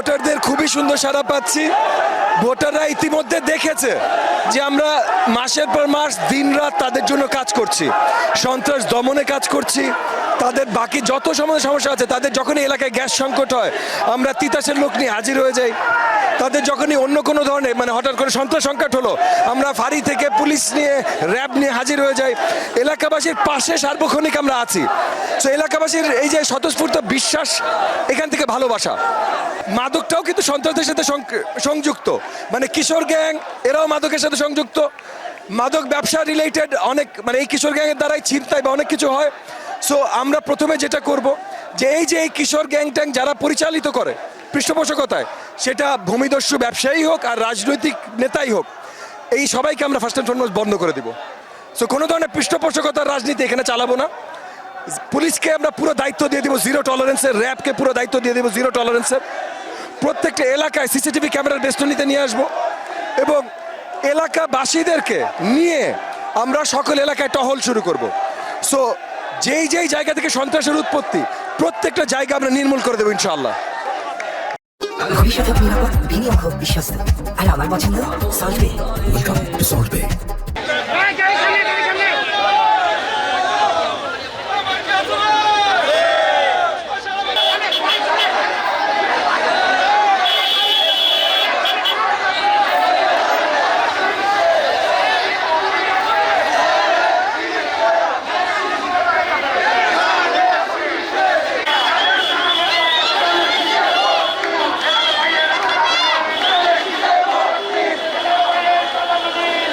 ভোটারদের খুবই সুন্দর সাড়া পাচ্ছি। ভোটাররা ইতিমধ্যে দেখেছে যে আমরা মাসের পর মাস দিনরাত তাদের জন্য কাজ করছি, সন্ত্রাস দমনে কাজ করছি। তাদের বাকি যত সমস্যা আছে, তাদের যখনই এলাকায় গ্যাস সংকট হয় আমরা তিতাসের লোক নিয়ে হাজির হয়ে যাই। তাদের যখনই অন্য কোনো ধরনের হঠাৎ করে সন্ত্রাস সংকট হলো, আমরা ফাঁড়ি থেকে পুলিশ নিয়ে র্যাব নিয়ে হাজির হয়ে যাই। এলাকাবাসীর পাশে সার্বক্ষণিক আমরা আছি। তো এলাকাবাসীর এই যে স্বতঃস্ফূর্ত বিশ্বাস, এখান থেকে ভালোবাসা। মাদকটাও কিন্তু সন্ত্রাসের সাথে সংযুক্ত, কিশোর গ্যাং এরাও মাদকের সাথে সংযুক্ত। মাদক ব্যবসা রিলেটেড অনেক এই কিশোর গ্যাংয়ের দ্বারাই ছিনতাই বা অনেক কিছু হয়। সো আমরা প্রথমে যেটা করব যে এই কিশোর গ্যাং ট্যাং যারা পরিচালিত করে পৃষ্ঠপোষকতায়, সেটা ভূমিদস্যু ব্যবসায়ী হোক আর রাজনৈতিক নেতাই হোক, এই সবাইকে আমরা ফার্স্ট অ্যান্ড ফরমোস্ট বন্ধ করে দিব। সো কোনো ধরনের পৃষ্ঠপোষকতার রাজনীতি এখানে চালাবো না। পুলিশকে আমরা পুরো দায়িত্ব দিয়ে দিব জিরো টলারেন্সের, র্যাবকে পুরো দায়িত্ব দিয়ে দিব জিরো টলারেন্সের। প্রত্যেকটা এলাকায় সিসিটিভি ক্যামেরার বেষ্টনীতে নিয়ে আসবো এবং এলাকাবাসীদেরকে নিয়ে আমরা সকল এলাকায় টহল শুরু করব। সো যেই জায়গা থেকে সন্ত্রাসের উৎপত্তি, প্রত্যেকটা জায়গা আমরা নির্মূল করে দেবো ইনশাআল্লাহ। ভবিষ্যৎ হোক নিরাপদ, বিনিয়োগ হোক বিশ্বস্ত, আর আমার পছন্দ সল্ট বে। ওয়েলকাম টু সল্ট বে।